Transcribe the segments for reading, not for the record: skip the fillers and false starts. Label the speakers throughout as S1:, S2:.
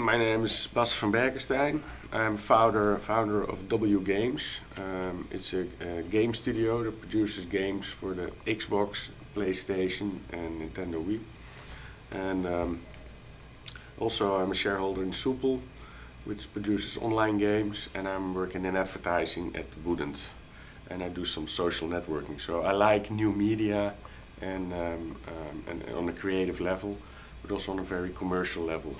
S1: My name is Bas van Berkestijn. I'm founder of W Games. It's a game studio that produces games for the Xbox, PlayStation and NintendoWii. And also I'm a shareholder in Soepel, which produces online games, and I'm working in advertising at Woedend. And I do some social networking. So I like new media and on a creative level, but also on a very commercial level.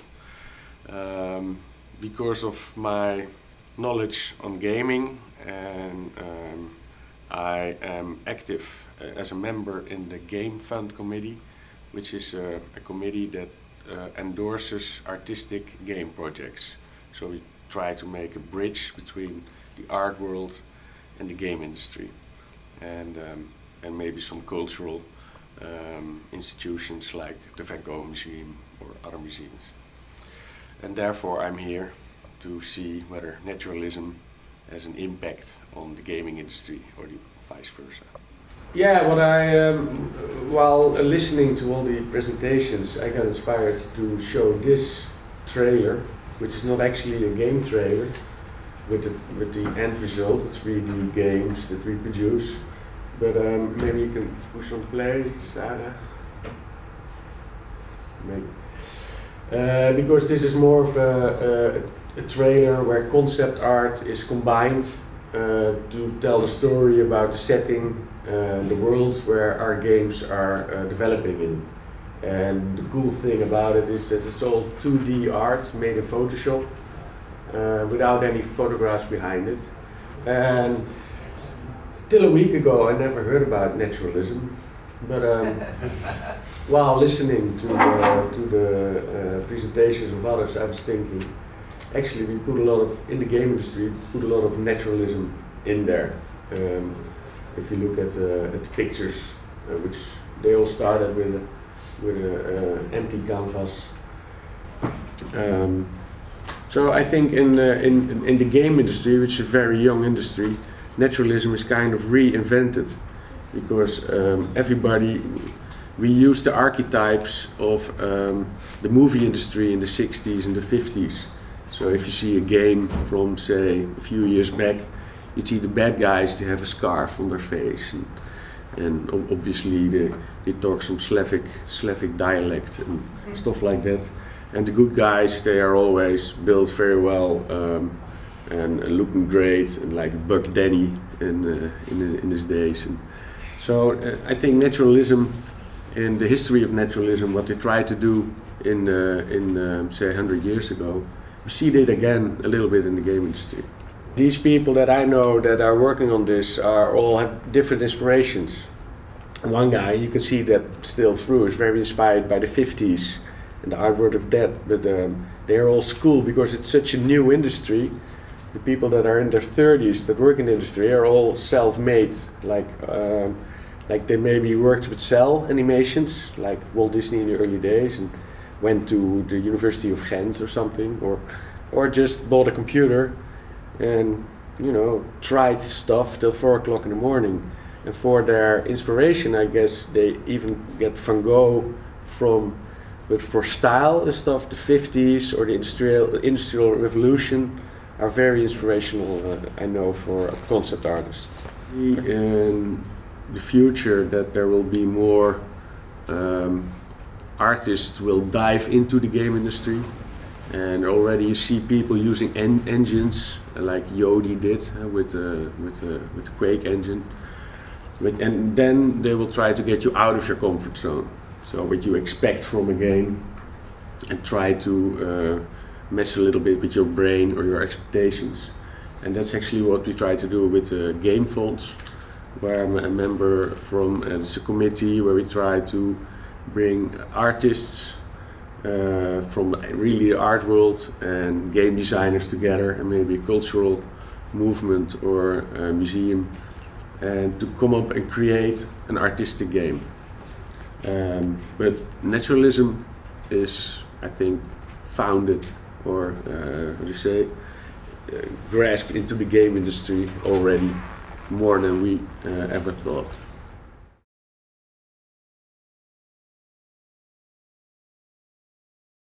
S1: Because of my knowledge on gaming, and I am active as a member in the Game Fund Committee, which is a committee that endorses artistic game projects. So we try to make a bridge between the art world and the game industry, and maybe some cultural institutions like the Vanguard Museum or other museums. And therefore I'm here to see whether naturalism has an impact on the gaming industry or the vice versa.
S2: Yeah, what I, while listening to all the presentations, I got inspired to show this trailer, which is not actually a game trailer, with the end result, the 3D games that we produce. But maybe you can push on play, Sarah. Maybe. Because this is more of a trailer where concept art is combined to tell the story about the setting, the world where our games are developing in. And the cool thing about it is that it's all 2D art made in Photoshop without any photographs behind it. And till a week ago I never heard about naturalism. But while listening to the presentations of others, I was thinking, actually we put a lot of, in the game industry, we put a lot of naturalism in there. If you look at the pictures, which they all started with an empty canvas. So I think in the game industry, which is a very young industry, naturalism is kind of reinvented. Because we use the archetypes of the movie industry in the 60s and the 50s. So if you see a game from, say, a few years back, you see the bad guys, they have a scarf on their face. And obviously they talk some Slavic dialect and stuff like that. And the good guys, they are always built very well and looking great, and like Buck Danny in his days. So I think naturalism, in the history of naturalism, what they tried to do in say 100 years ago, we see that again a little bit in the game industry. These people that I know that are working on this all have different inspirations. One guy, you can see that still through, is very inspired by the 50s and the artwork of that, but they're all school because it's such a new industry. The people that are in their 30s that work in the industry are all self-made, like they maybe worked with cell animations, like Walt Disney in the early days, and went to the University of Ghent or something, or just bought a computer and, you know, tried stuff till 4 o'clock in the morning. And for their inspiration, I guess they even get Van Gogh from, but for style and stuff, the 50s or the industrial revolution are very inspirational, I know, for concept artists. In the future, that there will be more artists will dive into the game industry, and already you see people using engines like Yodi did with the Quake engine, and then they will try to get you out of your comfort zone. So what you expect from a game, and try to mess a little bit with your brain or your expectations. And that's actually what we try to do with game fonts, where I'm a member from it's a committee where we try to bring artists from really the art world and game designers together, and maybe a cultural movement or a museum, and to come up and create an artistic game. But naturalism is, I think, founded, or how do you say, grasped into the game industry already more than we ever thought.